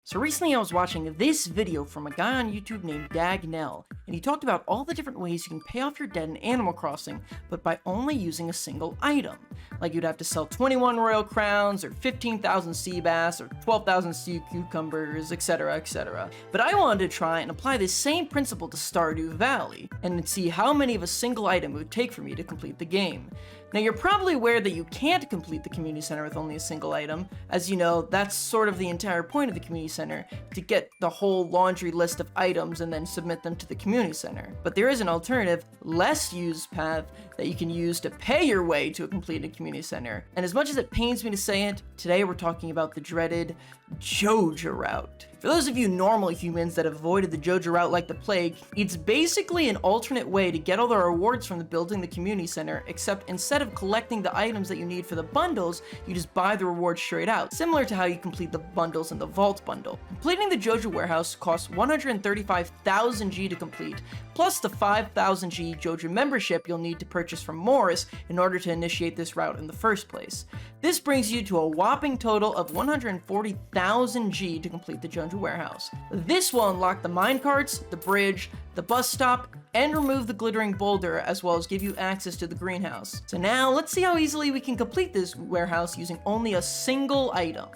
So recently I was watching this video from a guy on YouTube named Dagnell, and he talked about all the different ways you can pay off your debt in Animal Crossing, but by only using a single item. Like you'd have to sell 21 royal crowns, or 15,000 sea bass, or 12,000 sea cucumbers, etc, etc. But I wanted to try and apply this same principle to Stardew Valley, and see how many of a single item it would take for me to complete the game. Now you're probably aware that you can't complete the community center with only a single item. As you know, that's sort of the entire point of the community center, to get the whole laundry list of items and then submit them to the community center. But there is an alternative, less used path that you can use to pay your way to a completed community center. And as much as it pains me to say it, today we're talking about the dreaded Joja route. For those of you normal humans that have avoided the Joja route like the plague, it's basically an alternate way to get all the rewards from building the community center, except instead of collecting the items that you need for the bundles, you just buy the rewards straight out, similar to how you complete the bundles in the Vault bundle. Completing the Joja warehouse costs 135,000 G to complete, plus the 5,000 G Joja membership you'll need to purchase from Morris in order to initiate this route in the first place. This brings you to a whopping total of 140,000 G to complete the Joja warehouse. This will unlock the minecarts, the bridge, the bus stop, and remove the glittering boulder, as well as give you access to the greenhouse. So now let's see how easily we can complete this warehouse using only a single item.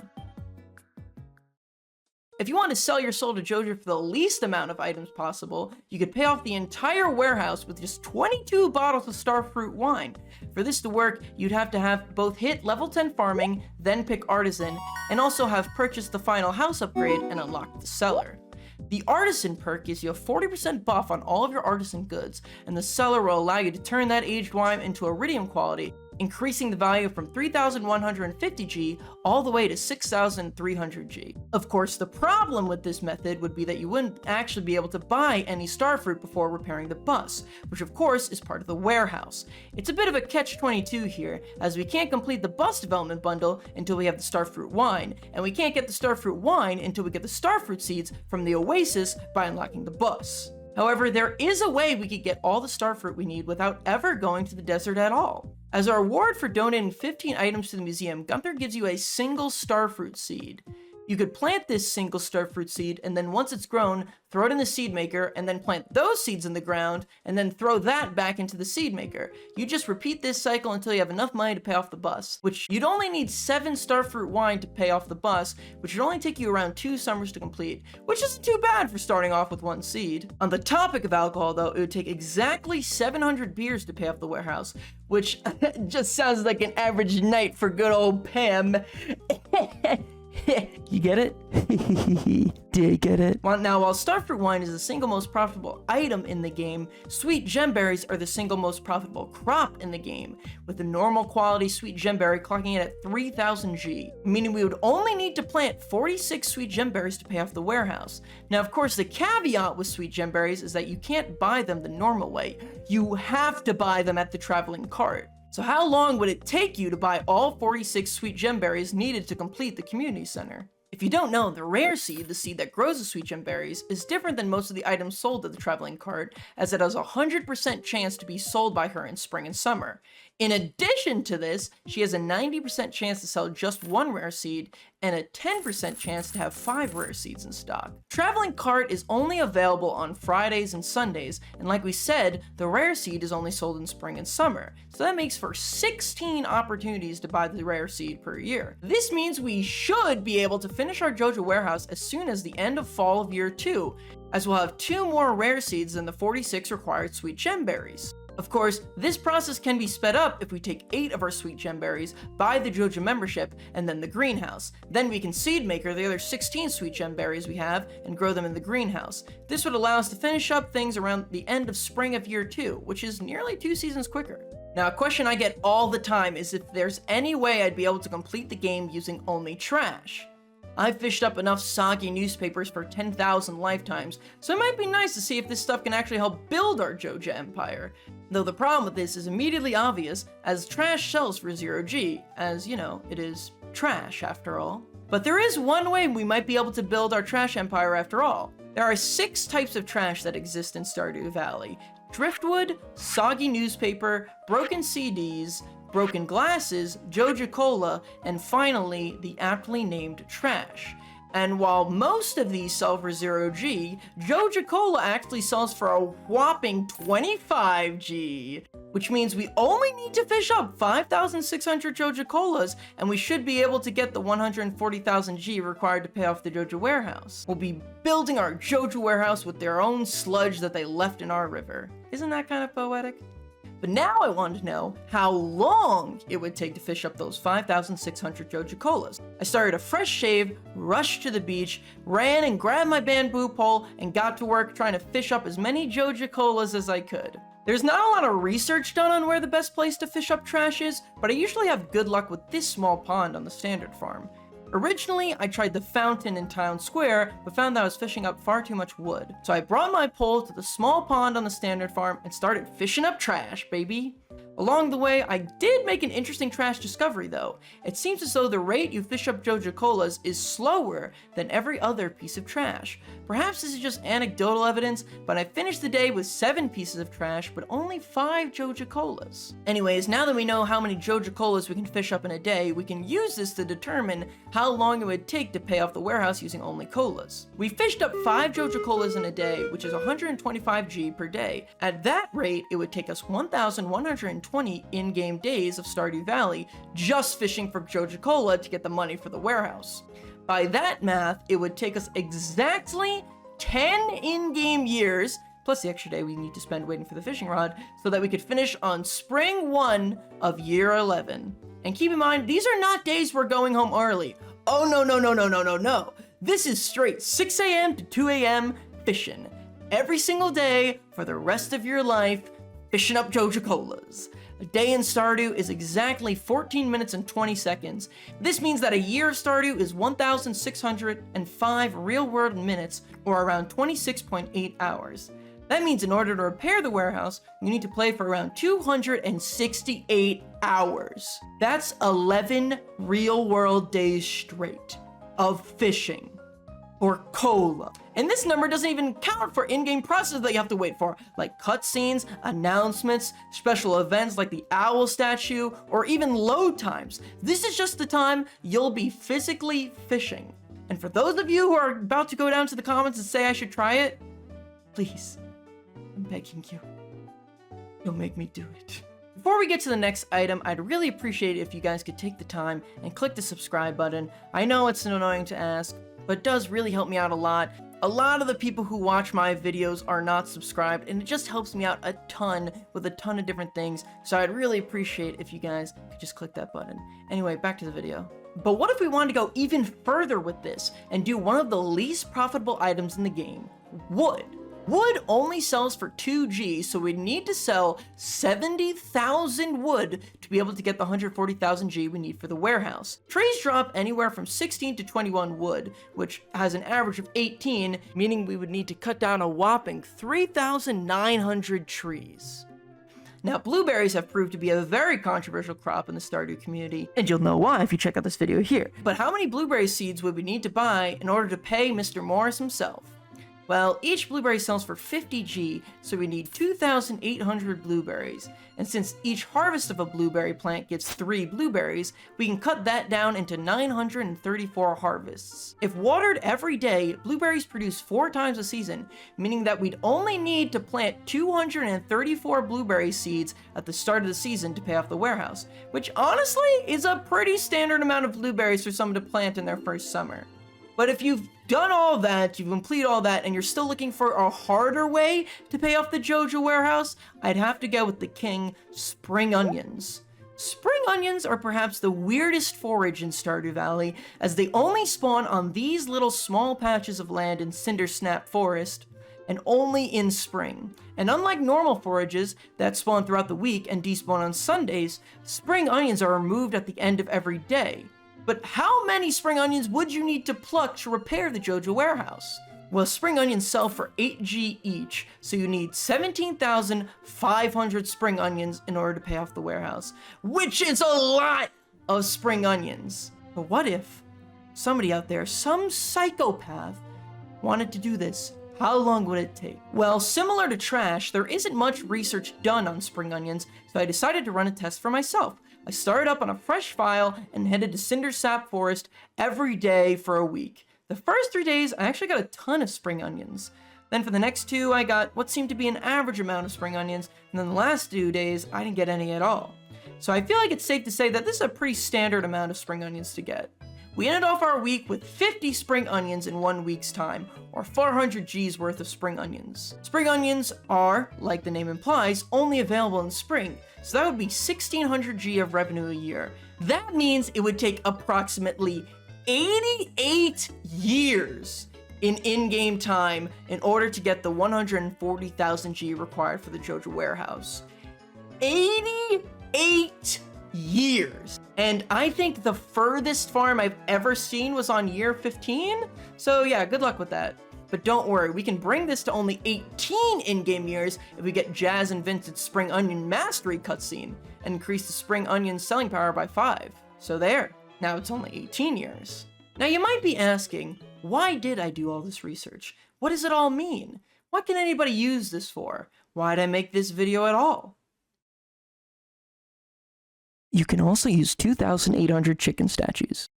If you want to sell your soul to Joja for the least amount of items possible, you could pay off the entire warehouse with just 22 bottles of Starfruit wine. For this to work, you'd have to have both hit level 10 farming, then pick artisan, and also have purchased the final house upgrade and unlocked the cellar. The artisan perk gives you a 40% buff on all of your artisan goods, and the cellar will allow you to turn that aged wine into iridium quality, increasing the value from 3,150 G all the way to 6,300 G. Of course, the problem with this method would be that you wouldn't actually be able to buy any Starfruit before repairing the bus, which of course is part of the warehouse. It's a bit of a catch-22 here, as we can't complete the bus development bundle until we have the Starfruit wine, and we can't get the Starfruit wine until we get the Starfruit seeds from the Oasis by unlocking the bus. However, there is a way we could get all the Starfruit we need without ever going to the desert at all. As a reward for donating 15 items to the museum, Gunther gives you a single Starfruit seed. You could plant this single Starfruit seed, and then once it's grown, throw it in the seed maker, and then plant those seeds in the ground, and then throw that back into the seed maker. You just repeat this cycle until you have enough money to pay off the bus, which you'd only need 7 Starfruit wine to pay off the bus, which would only take you around 2 summers to complete, which isn't too bad for starting off with 1 seed. On the topic of alcohol though, it would take exactly 700 beers to pay off the warehouse, which just sounds like an average night for good old Pam. You get it? Did you get it? Now, while Starfruit wine is the single most profitable item in the game, sweet gemberries are the single most profitable crop in the game, with the normal quality sweet gemberry clocking in at 3,000 G, meaning we would only need to plant 46 sweet gemberries to pay off the warehouse. Now, of course, the caveat with sweet gemberries is that you can't buy them the normal way. You have to buy them at the traveling cart. So how long would it take you to buy all 46 sweet gemberries needed to complete the community center? If you don't know, the rare seed, the seed that grows the sweet gemberries, is different than most of the items sold at the traveling cart, as it has a 100% chance to be sold by her in spring and summer. In addition to this, she has a 90% chance to sell just 1 rare seed, and a 10% chance to have 5 rare seeds in stock. Traveling cart is only available on Fridays and Sundays, and like we said, the rare seed is only sold in spring and summer, so that makes for 16 opportunities to buy the rare seed per year. This means we should be able to finish our Joja warehouse as soon as the end of fall of year 2, as we'll have 2 more rare seeds than the 46 required sweet gemberries. Of course, this process can be sped up if we take 8 of our sweet gemberries, buy the Joja membership, and then the greenhouse. Then we can seed maker the other 16 sweet gemberries we have and grow them in the greenhouse. This would allow us to finish up things around the end of spring of year 2, which is nearly 2 seasons quicker. Now, a question I get all the time is if there's any way I'd be able to complete the game using only trash. I've fished up enough soggy newspapers for 10,000 lifetimes, so it might be nice to see if this stuff can actually help build our Joja empire. Though the problem with this is immediately obvious, as trash sells for 0 G, as, you know, it is trash after all. But there is one way we might be able to build our trash empire after all. There are 6 types of trash that exist in Stardew Valley: driftwood, soggy newspaper, broken CDs, broken glasses, Joja Cola, and finally, the aptly named trash. And while most of these sell for 0G, Joja Cola actually sells for a whopping 25G, which means we only need to fish up 5,600 Joja Colas, and we should be able to get the 140,000 G required to pay off the Joja warehouse. We'll be building our Joja warehouse with their own sludge that they left in our river. Isn't that kind of poetic? But now I wanted to know how long it would take to fish up those 5,600 Joja Colas. I started a fresh shave, rushed to the beach, ran and grabbed my bamboo pole, and got to work trying to fish up as many Joja Colas as I could. There's not a lot of research done on where the best place to fish up trash is, but I usually have good luck with this small pond on the standard farm. Originally, I tried the fountain in town square, but found that I was fishing up far too much wood. So I brought my pole to the small pond on the standard farm and started fishing up trash, baby. Along the way, I did make an interesting trash discovery though. It seems as though the rate you fish up Joja Colas is slower than every other piece of trash. Perhaps this is just anecdotal evidence, but I finished the day with 7 pieces of trash, but only 5 Joja Colas. Anyways, now that we know how many Joja Colas we can fish up in a day, we can use this to determine how long it would take to pay off the warehouse using only colas. We fished up 5 Joja Colas in a day, which is 125G per day. At that rate, it would take us 1,120 in-game days of Stardew Valley just fishing for Joja Cola to get the money for the warehouse. By that math, it would take us exactly 10 in-game years, plus the extra day we need to spend waiting for the fishing rod, so that we could finish on spring 1 of year 11. And keep in mind, these are not days we're going home early. Oh no. This is straight 6 a.m. to 2 a.m. fishing. Every single day for the rest of your life, fishing up Joja Colas. A day in Stardew is exactly 14 minutes and 20 seconds. This means that a year of Stardew is 1,605 real-world minutes, or around 26.8 hours. That means in order to repair the warehouse, you need to play for around 268 hours. That's 11 real-world days straight of fishing for cola. And this number doesn't even count for in-game processes that you have to wait for, like cutscenes, announcements, special events like the owl statue, or even load times. This is just the time you'll be physically fishing. And for those of you who are about to go down to the comments and say I should try it, please, I'm begging you, don't make me do it. Before we get to the next item, I'd really appreciate it if you guys could take the time and click the subscribe button. I know it's annoying to ask, but it does really help me out a lot. A lot of the people who watch my videos are not subscribed, and it just helps me out a ton with a ton of different things, so I'd really appreciate if you guys could just click that button. Anyway, back to the video. But what if we wanted to go even further with this and do one of the least profitable items in the game? Wood. Wood only sells for 2G, so we need to sell 70,000 wood to be able to get the 140,000 G we need for the warehouse. Trees drop anywhere from 16 to 21 wood, which has an average of 18, meaning we would need to cut down a whopping 3,900 trees. Now, blueberries have proved to be a very controversial crop in the Stardew community, and you'll know why if you check out this video here. But how many blueberry seeds would we need to buy in order to pay Mr. Morris himself? Well, each blueberry sells for 50G, so we need 2,800 blueberries. And since each harvest of a blueberry plant gives 3 blueberries, we can cut that down into 934 harvests. If watered every day, blueberries produce 4 times a season, meaning that we'd only need to plant 234 blueberry seeds at the start of the season to pay off the warehouse, which honestly is a pretty standard amount of blueberries for someone to plant in their first summer. But if you've done all that, you've completed all that, and you're still looking for a harder way to pay off the Joja warehouse, I'd have to go with the king, spring onions. Spring onions are perhaps the weirdest forage in Stardew Valley, as they only spawn on these little small patches of land in Cindersnap Forest, and only in spring. And unlike normal forages that spawn throughout the week and despawn on Sundays, spring onions are removed at the end of every day. But how many spring onions would you need to pluck to repair the Joja warehouse? Well, spring onions sell for 8G each, so you need 17,500 spring onions in order to pay off the warehouse, which is a lot of spring onions. But what if somebody out there, some psychopath, wanted to do this? How long would it take? Well, similar to trash, there isn't much research done on spring onions, so I decided to run a test for myself. I started up on a fresh file and headed to Cindersap Forest every day for a week. The first 3 days, I actually got a ton of spring onions. Then for the next 2, I got what seemed to be an average amount of spring onions, and then the last 2 days, I didn't get any at all. So I feel like it's safe to say that this is a pretty standard amount of spring onions to get. We ended off our week with 50 spring onions in 1 week's time, or 400 G's worth of spring onions. Spring onions are, like the name implies, only available in spring, so that would be 1600 G of revenue a year. That means it would take approximately 88 years in-game time in order to get the 140,000 G required for the Joja warehouse. 88 years! And I think the furthest farm I've ever seen was on year 15, so yeah, good luck with that. But don't worry, we can bring this to only 18 in-game years if we get Jazz and Vince's Spring Onion Mastery cutscene, and increase the Spring Onion selling power by 5. So there, now it's only 18 years. Now you might be asking, why did I do all this research? What does it all mean? What can anybody use this for? Why'd I make this video at all? You can also use 2,800 chicken statues.